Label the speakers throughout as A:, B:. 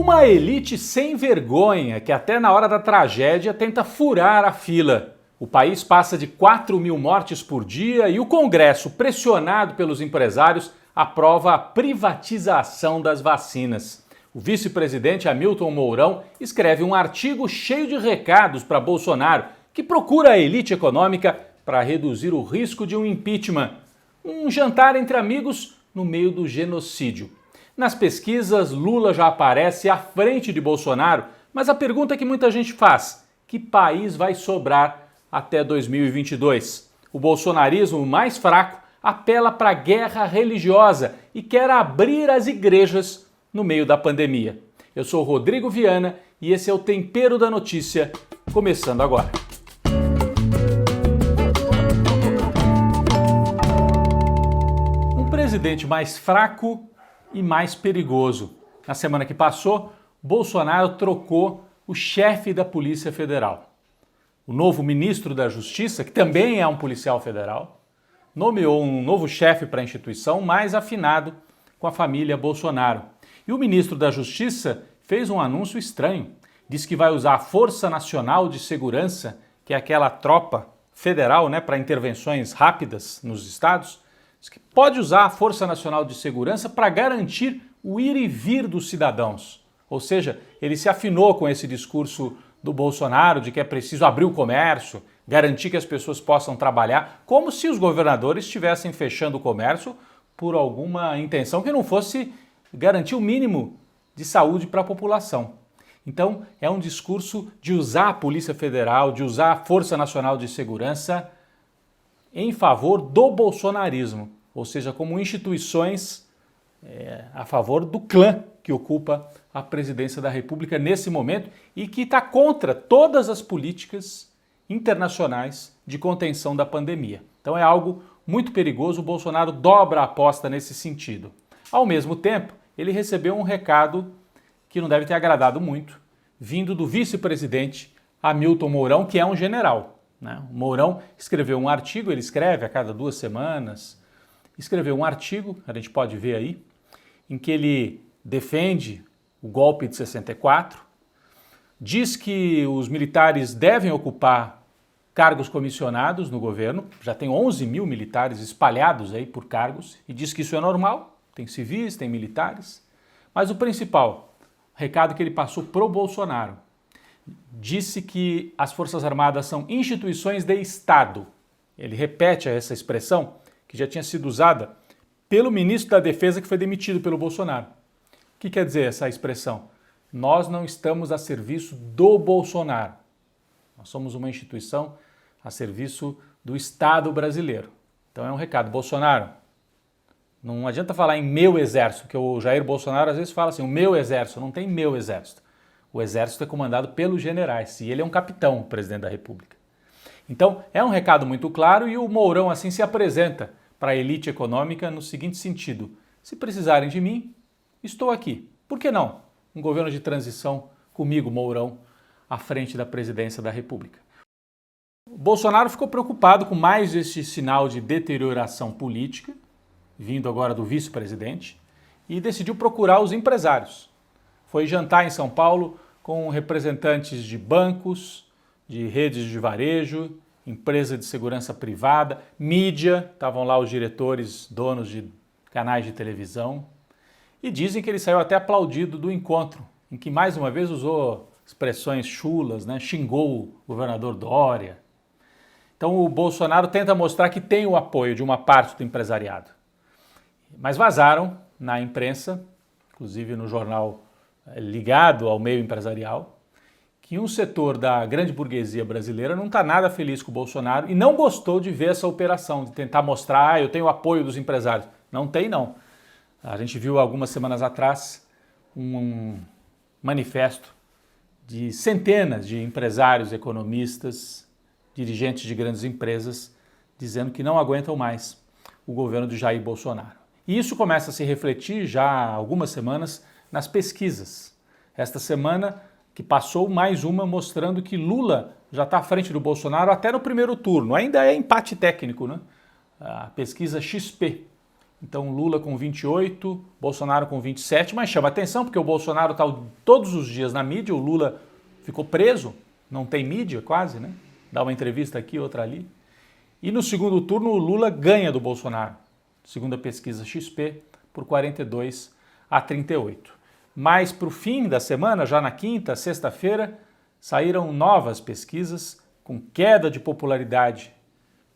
A: Uma elite sem vergonha que até na hora da tragédia tenta furar a fila. O país passa de 4.000 mortes por dia e o Congresso, pressionado pelos empresários, aprova a privatização das vacinas. O vice-presidente Hamilton Mourão escreve um artigo cheio de recados para Bolsonaro, que procura a elite econômica para reduzir o risco de um impeachment. Um jantar entre amigos no meio do genocídio. Nas pesquisas, Lula já aparece à frente de Bolsonaro, mas a pergunta que muita gente faz: que país vai sobrar até 2022? O bolsonarismo mais fraco apela para a guerra religiosa e quer abrir as igrejas no meio da pandemia. Eu sou Rodrigo Viana e esse é o Tempero da Notícia, começando agora. Um presidente mais fraco e mais perigoso. Na semana que passou, Bolsonaro trocou o chefe da Polícia Federal. O novo ministro da Justiça, que também é um policial federal, nomeou um novo chefe para a instituição mais afinado com a família Bolsonaro. E o ministro da Justiça fez um anúncio estranho. Diz que vai usar a Força Nacional de Segurança, que é aquela tropa federal, para intervenções rápidas nos estados. Diz que pode usar a Força Nacional de Segurança para garantir o ir e vir dos cidadãos. Ou seja, ele se afinou com esse discurso do Bolsonaro de que é preciso abrir o comércio, garantir que as pessoas possam trabalhar, como se os governadores estivessem fechando o comércio por alguma intenção que não fosse garantir o mínimo de saúde para a população. Então, é um discurso de usar a Polícia Federal, de usar a Força Nacional de Segurança em favor do bolsonarismo, ou seja, como instituições a favor do clã que ocupa a presidência da República nesse momento e que está contra todas as políticas internacionais de contenção da pandemia. Então é algo muito perigoso, o Bolsonaro dobra a aposta nesse sentido. Ao mesmo tempo, ele recebeu um recado que não deve ter agradado muito, vindo do vice-presidente Hamilton Mourão, que é um general. O Mourão escreveu um artigo, ele escreve a cada 2 semanas, escreveu um artigo, a gente pode ver aí, em que ele defende o golpe de 64, diz que os militares devem ocupar cargos comissionados no governo, já tem 11.000 militares espalhados aí por cargos, e diz que isso é normal, tem civis, tem militares, mas o principal recado que ele passou pro Bolsonaro, disse que as Forças Armadas são instituições de Estado. Ele repete essa expressão que já tinha sido usada pelo ministro da Defesa que foi demitido pelo Bolsonaro. O que quer dizer essa expressão? Nós não estamos a serviço do Bolsonaro. Nós somos uma instituição a serviço do Estado brasileiro. Então é um recado. Bolsonaro, não adianta falar em meu exército, que o Jair Bolsonaro às vezes fala assim, o meu exército, não tem meu exército. O exército é comandado pelos generais e ele é um capitão, o presidente da República. Então, é um recado muito claro e o Mourão assim se apresenta para a elite econômica no seguinte sentido: se precisarem de mim, estou aqui. Por que não? Um governo de transição comigo, Mourão, à frente da presidência da República. O Bolsonaro ficou preocupado com mais esse sinal de deterioração política, vindo agora do vice-presidente, e decidiu procurar os empresários. Foi jantar em São Paulo com representantes de bancos, de redes de varejo, empresa de segurança privada, mídia, estavam lá os diretores, donos de canais de televisão, e dizem que ele saiu até aplaudido do encontro, em que mais uma vez usou expressões chulas, xingou o governador Dória. Então o Bolsonaro tenta mostrar que tem o apoio de uma parte do empresariado. Mas vazaram na imprensa, inclusive no jornal ligado ao meio empresarial, que um setor da grande burguesia brasileira não está nada feliz com o Bolsonaro e não gostou de ver essa operação, de tentar mostrar, eu tenho o apoio dos empresários. Não tem, não. A gente viu algumas semanas atrás um manifesto de centenas de empresários, economistas, dirigentes de grandes empresas, dizendo que não aguentam mais o governo de Jair Bolsonaro. E isso começa a se refletir já há algumas semanas nas pesquisas. Esta semana que passou mais uma mostrando que Lula já está à frente do Bolsonaro até no primeiro turno. Ainda é empate técnico, A pesquisa XP, Então Lula com 28, Bolsonaro com 27, mas chama atenção porque o Bolsonaro está todos os dias na mídia, o Lula ficou preso, não tem mídia quase, né? Dá uma entrevista aqui, outra ali. E no segundo turno o Lula ganha do Bolsonaro, segundo a pesquisa XP, por 42-38. Mas para o fim da semana, já na quinta, sexta-feira, saíram novas pesquisas com queda de popularidade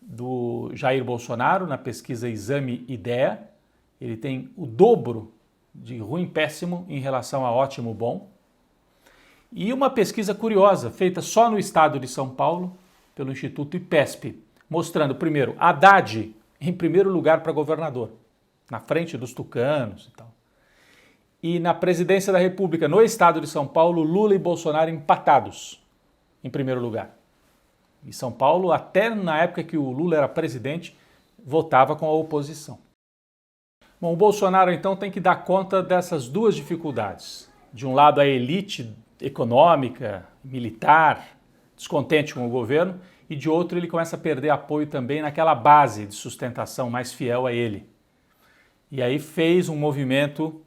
A: do Jair Bolsonaro na pesquisa Exame IDEA. Ele tem o dobro de ruim péssimo em relação a ótimo bom. E uma pesquisa curiosa, feita só no estado de São Paulo, pelo Instituto IPESP, mostrando, primeiro, Haddad em primeiro lugar para governador, na frente dos tucanos e tal. E na presidência da República, no estado de São Paulo, Lula e Bolsonaro empatados em primeiro lugar. E São Paulo, até na época que o Lula era presidente, votava com a oposição. Bom, o Bolsonaro então tem que dar conta dessas duas dificuldades. De um lado, a elite econômica, militar, descontente com o governo, e de outro ele começa a perder apoio também naquela base de sustentação mais fiel a ele. E aí fez um movimento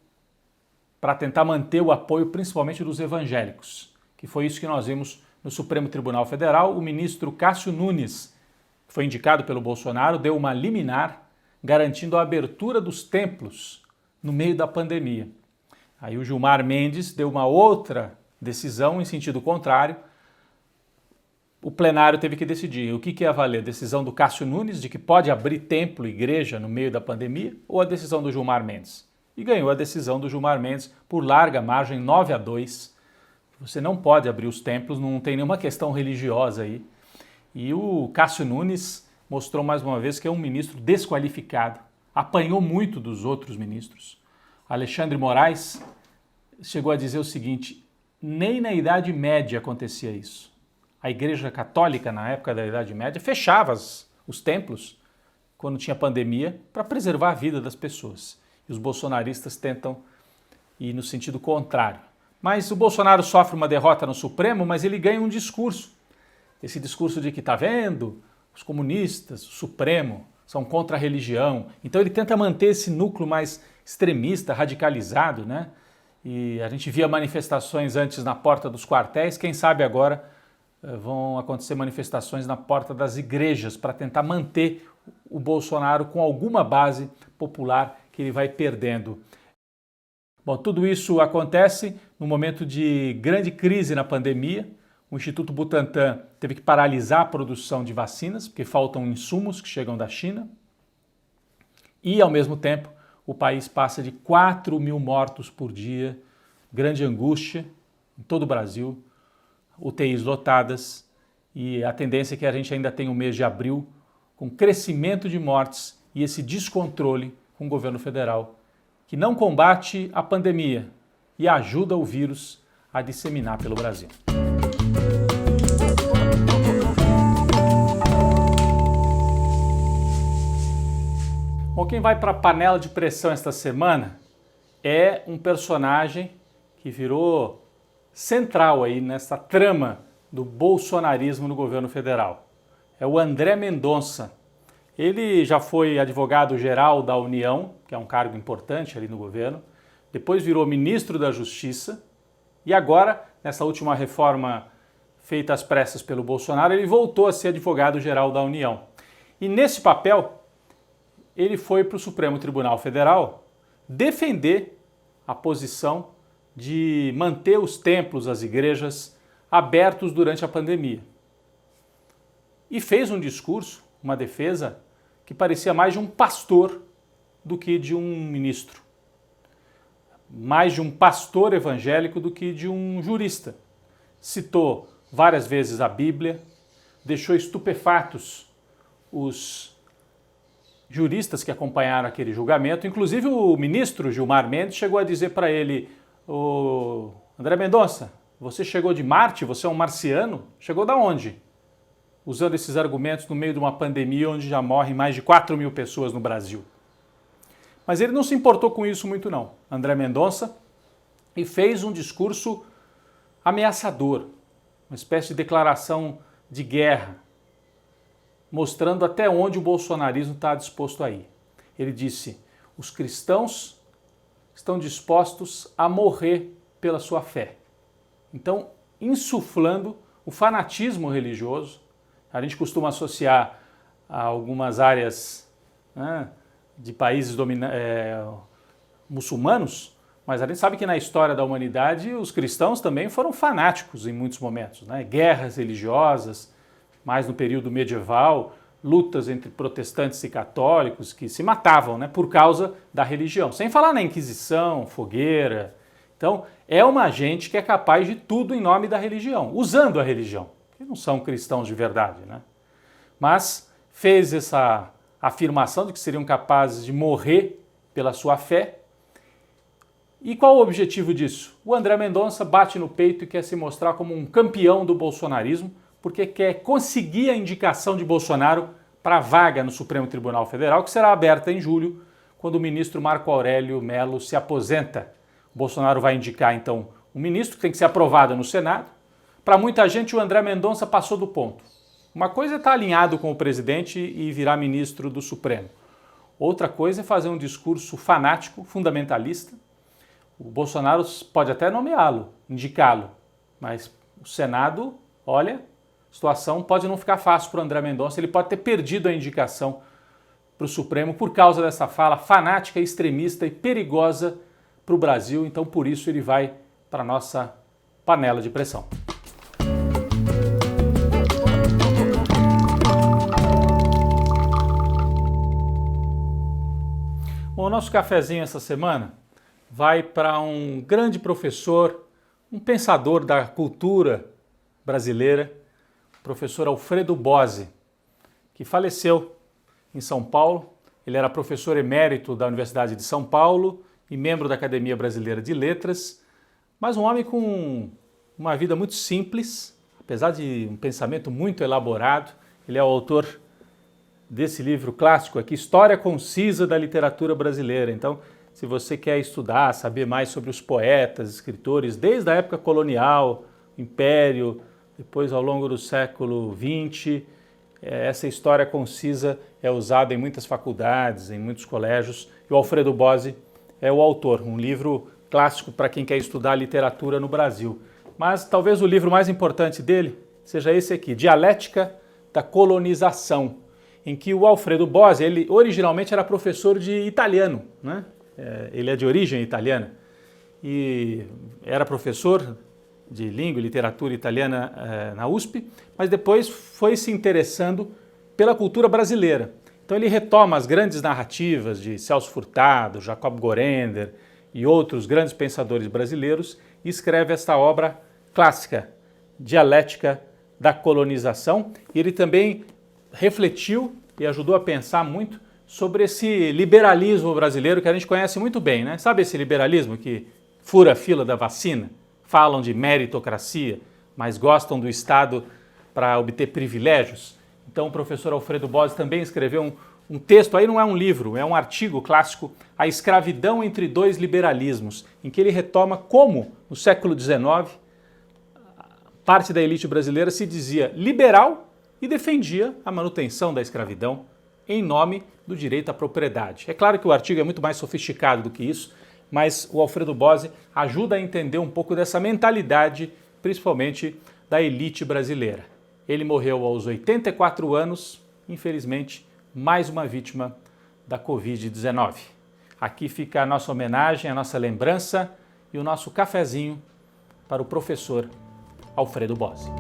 A: para tentar manter o apoio principalmente dos evangélicos, que foi isso que nós vimos no Supremo Tribunal Federal. O ministro Cássio Nunes, que foi indicado pelo Bolsonaro, deu uma liminar garantindo a abertura dos templos no meio da pandemia. Aí o Gilmar Mendes deu uma outra decisão em sentido contrário. O plenário teve que decidir o que ia valer, a decisão do Cássio Nunes de que pode abrir templo e igreja no meio da pandemia ou a decisão do Gilmar Mendes. E ganhou a decisão do Gilmar Mendes por larga margem, 9-2. Você não pode abrir os templos, não tem nenhuma questão religiosa aí. E o Cássio Nunes mostrou mais uma vez que é um ministro desqualificado, apanhou muito dos outros ministros. Alexandre Moraes chegou a dizer o seguinte: nem na Idade Média acontecia isso. A Igreja Católica, na época da Idade Média, fechava os templos quando tinha pandemia para preservar a vida das pessoas. E os bolsonaristas tentam ir no sentido contrário. Mas o Bolsonaro sofre uma derrota no Supremo, mas ele ganha um discurso. Esse discurso de que, tá vendo, os comunistas, o Supremo, são contra a religião. Então ele tenta manter esse núcleo mais extremista, radicalizado, né? E a gente via manifestações antes na porta dos quartéis, quem sabe agora vão acontecer manifestações na porta das igrejas para tentar manter o Bolsonaro com alguma base popular que ele vai perdendo. Bom, tudo isso acontece no momento de grande crise na pandemia. O Instituto Butantan teve que paralisar a produção de vacinas, porque faltam insumos que chegam da China. E, ao mesmo tempo, o país passa de 4.000 mortos por dia, grande angústia em todo o Brasil, UTIs lotadas, e a tendência é que a gente ainda tenha o mês de abril com crescimento de mortes e esse descontrole com o governo federal, que não combate a pandemia e ajuda o vírus a disseminar pelo Brasil. Bom, quem vai para a panela de pressão esta semana é um personagem que virou central aí nessa trama do bolsonarismo no governo federal. É o André Mendonça. Ele já foi advogado-geral da União, que é um cargo importante ali no governo, depois virou ministro da Justiça e agora, nessa última reforma feita às pressas pelo Bolsonaro, ele voltou a ser advogado-geral da União. E nesse papel, ele foi para o Supremo Tribunal Federal defender a posição de manter os templos, as igrejas, abertos durante a pandemia. E fez um discurso, uma defesa, que parecia mais de um pastor do que de um ministro. Mais de um pastor evangélico do que de um jurista. Citou várias vezes a Bíblia, deixou estupefatos os juristas que acompanharam aquele julgamento. Inclusive o ministro Gilmar Mendes chegou a dizer para ele: "Ô André Mendonça, você chegou de Marte? Você é um marciano? Chegou da onde?" Usando esses argumentos no meio de uma pandemia onde já morrem mais de 4.000 pessoas no Brasil. Mas ele não se importou com isso muito não, André Mendonça, e fez um discurso ameaçador, uma espécie de declaração de guerra, mostrando até onde o bolsonarismo está disposto a ir. Ele disse: os cristãos estão dispostos a morrer pela sua fé. Então, insuflando o fanatismo religioso, a gente costuma associar a algumas áreas, né, de países muçulmanos, mas a gente sabe que na história da humanidade os cristãos também foram fanáticos em muitos momentos, né? Guerras religiosas, mais no período medieval, lutas entre protestantes e católicos que se matavam, né, por causa da religião. Sem falar na Inquisição, fogueira. Então, é uma gente que é capaz de tudo em nome da religião, usando a religião, que não são cristãos de verdade, né? Mas fez essa afirmação de que seriam capazes de morrer pela sua fé. E qual o objetivo disso? O André Mendonça bate no peito e quer se mostrar como um campeão do bolsonarismo, porque quer conseguir a indicação de Bolsonaro para a vaga no Supremo Tribunal Federal, que será aberta em julho, quando o ministro Marco Aurélio Mello se aposenta. O Bolsonaro vai indicar, então, um ministro que tem que ser aprovado no Senado. Para muita gente, o André Mendonça passou do ponto. Uma coisa é estar alinhado com o presidente e virar ministro do Supremo. Outra coisa é fazer um discurso fanático, fundamentalista. O Bolsonaro pode até nomeá-lo, indicá-lo, mas o Senado, olha, a situação pode não ficar fácil para o André Mendonça, ele pode ter perdido a indicação para o Supremo por causa dessa fala fanática, extremista e perigosa para o Brasil, então por isso ele vai para a nossa panela de pressão. Bom, o nosso cafezinho essa semana vai para um grande professor, um pensador da cultura brasileira, o professor Alfredo Bozzi, que faleceu em São Paulo. Ele era professor emérito da Universidade de São Paulo e membro da Academia Brasileira de Letras, mas um homem com uma vida muito simples, apesar de um pensamento muito elaborado. Ele é o autor desse livro clássico aqui, História Concisa da Literatura Brasileira. Então, se você quer estudar, saber mais sobre os poetas, escritores, desde a época colonial, Império, depois ao longo do século XX, essa história concisa é usada em muitas faculdades, em muitos colégios, e o Alfredo Bozzi é o autor, um livro clássico para quem quer estudar literatura no Brasil. Mas talvez o livro mais importante dele seja esse aqui, Dialética da Colonização, em que o Alfredo Bozzi, ele originalmente era professor de italiano, né? Ele é de origem italiana e era professor de língua e literatura italiana na USP, mas depois foi se interessando pela cultura brasileira. Então ele retoma as grandes narrativas de Celso Furtado, Jacob Gorender e outros grandes pensadores brasileiros e escreve esta obra clássica, Dialética da Colonização. E ele também refletiu e ajudou a pensar muito sobre esse liberalismo brasileiro que a gente conhece muito bem, né? Sabe esse liberalismo que fura a fila da vacina? Falam de meritocracia, mas gostam do Estado para obter privilégios? Então o professor Alfredo Bozzi também escreveu um texto, aí não é um livro, é um artigo clássico, A Escravidão entre Dois Liberalismos, em que ele retoma como, no século XIX, parte da elite brasileira se dizia liberal e defendia a manutenção da escravidão em nome do direito à propriedade. É claro que o artigo é muito mais sofisticado do que isso, mas o Alfredo Bozzi ajuda a entender um pouco dessa mentalidade, principalmente da elite brasileira. Ele morreu aos 84 anos, infelizmente, mais uma vítima da Covid-19. Aqui fica a nossa homenagem, a nossa lembrança e o nosso cafezinho para o professor Alfredo Bozzi.